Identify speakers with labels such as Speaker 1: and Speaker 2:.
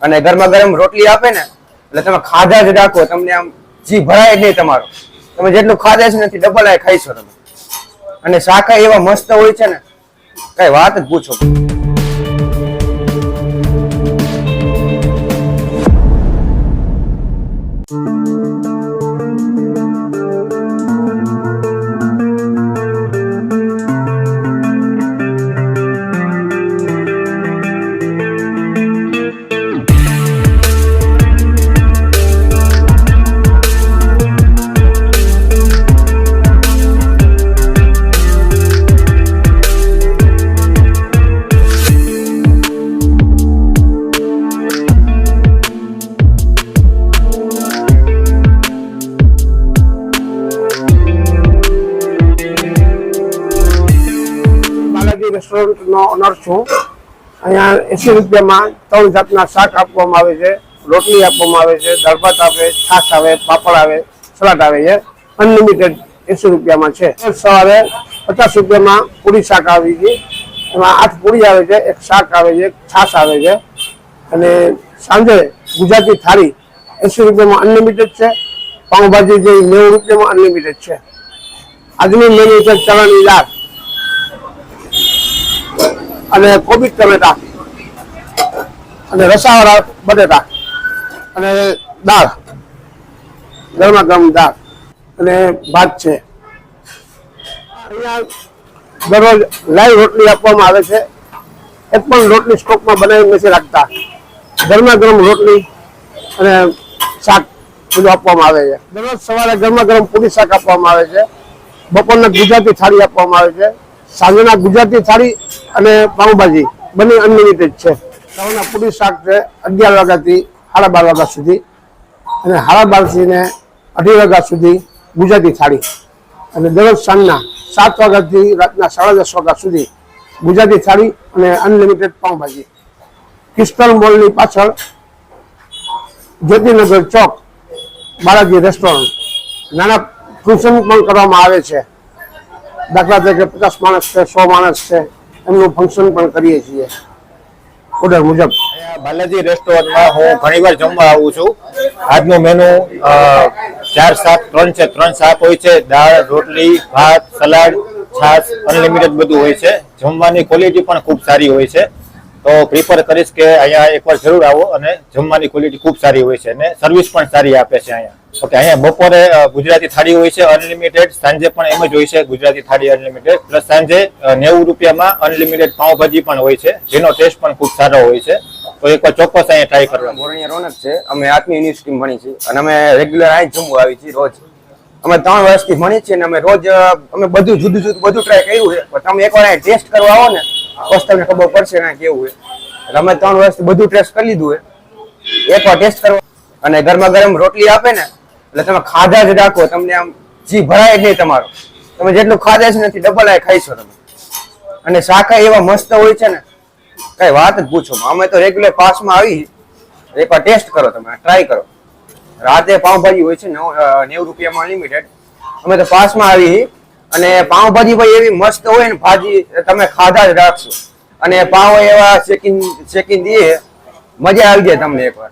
Speaker 1: અને ગરમા ગરમ રોટલી આપે ને એટલે તમે ખાધા જ રાખો, તમને આમ જી ભરાય જ નહીં તમારો. તમે જેટલું ખાધા છે નથી ડબલ આ ખાઈશો તમે. અને શાકા એવા મસ્ત હોય છે ને કઈ વાત જ પૂછો.
Speaker 2: રેસ્ટોરન્ટ નો ઓનર છું. અહીંયા 80 રૂપિયામાં 3 જાતના શાક આપવામાં આવે છે, રોટલી આપવામાં આવે છે, દાળ ભાત આવે, છાશ આવે, પાપડ આવે, સલાડ આવે છે. અનલિમિટેડ 80 રૂપિયામાં છે. સવારે 50 રૂપિયામાં પૂરી શાક આવી છે, એમાં 8 પૂરી આવે છે, એક શાક આવે છે, છાશ આવે છે. અને સાંજે ગુજરાતી થાળી 80 રૂપિયામાં અનલિમિટેડ છે. પાઉંભાજી જે 90 રૂપિયામાં અનલિમિટેડ છે. આજની મેનુ છે ચણાની દાળ અને કોબી ટમેટા અને રસાવાળા બટેટા અને દાળ, ગરમા ગરમ દાળ અને ભાત છે. અહીંયા દરરોજ લાઈવ રોટલી આપવામાં આવે છે. એક પણ રોટલી સ્ટોકમાં બનાવી નથી રાખતા. ગરમા ગરમ રોટલી અને શાક બધું આપવામાં આવે છે. દરરોજ સવારે ગરમા ગરમ પૂરી શાક આપવામાં આવે છે. બપોરના ગુજરાતી થાળી આપવામાં આવે છે. સાંજના ગુજરાતી થાળી અને પાઉંભાજી બંને અનલિમિટેડ છે. સવારના પૂરી શાક છે 11 વાગ્યાથી 12:30 વાગ્યા સુધી અને 12:30 ને 2:30 વાગ્યા સુધી ગુજરાતી થાળી. અને દરરોજ સાંજના 7 વાગ્યાથી રાતના 10:30 વાગ્યા સુધી ગુજરાતી થાળી અને અનલિમિટેડ પાઉંભાજી. ક્રિસ્ટલ મોલની પાછળ જ્યોતિનગર ચોક બાલાજી રેસ્ટોરન્ટ. નાના ફંક્શન પણ કરવામાં આવે છે. દાખલા તરીકે 50 માણસ છે, 100 માણસ છે, એમનું ફંક્શન પણ કરીએ છીએ ઓર્ડર મુજબ.
Speaker 3: બાલાજી રેસ્ટોરન્ટમાં હું ઘણીવાર જમવા આવું છું. આજનું મેનુ 4 શાક 3 છે. 3 શાક હોય છે, દાળ, રોટલી, ભાત, સલાડ, છાશ, અનલિમિટેડ બધું હોય છે. જમવાની ક્વોલિટી પણ ખૂબ સારી હોય છે. તો પ્રિફર કરીશ કે અહીંયા એકવાર જરૂર આવો અને જમવાની ક્વોલિટી ખૂબ સારી હોય છે અને સર્વિસ પણ સારી આપે છે અહીંયા. ઓકે, અહીંયા બપોરે ગુજરાતી થાળી હોય છે અનલિમિટેડ, સાંજે પણ એમ જ હોય છે ગુજરાતી થાળી અનલિમિટેડ. પ્લસ સાંજે 90 રૂપિયામાં અનલિમિટેડ પાઉંભાજી પણ હોય છે, જેનો ટેસ્ટ પણ ખૂબ સારો હોય છે. તો એકવાર ચોક્કસ અહીંયા ટ્રાય કરવા.
Speaker 1: મોરણીયા રોનક છે. અમે આત્મી યુનિવર્સિટી ભણી છીએ અને અમે રેગ્યુલર અહીં જમવા આવી છીએ રોજ. અમે 3 વર્ષથી ભણીએ છીએ અને અમે રોજ અમે બધું જુદું જુદું બધું ટ્રાય કર્યું છે. પણ તમે એકવાર અહીં ટેસ્ટ કરવા આવો ને બસ તમને ખબર પડશે ને કેવું છે. અમે 3 વર્ષથી બધું ટેસ્ટ કરી લીધું છે. એકવાર ટેસ્ટ કરવા અને ગરમા ગરમ રોટલી આપે ને એટલે તમે ખાધા જ રાખો, તમને આમ જી ભરાય જ નહીં તમારો. તમે જેટલું ખાધા છે નથી ડબલ આ ખાઈશો તમે. અને શાકા એવા મસ્ત હોય છે ને કઈ વાત જ પૂછો. અમે તો રેગ્યુલર પાસમાં આવી, એકવાર ટેસ્ટ કરો, તમે ટ્રાય કરો. રાતે પાઉંભાજી હોય છે 90 રૂપિયામાં અનલિમિટેડ. અમે તો પાસમાં આવી અને પાઉંભાજી ભાઈ એવી મસ્ત હોય ને, ભાજી તમે ખાધા જ રાખશો. અને પાઉં એવા શેકીને દે, મજા આવી જાય તમને એકવાર.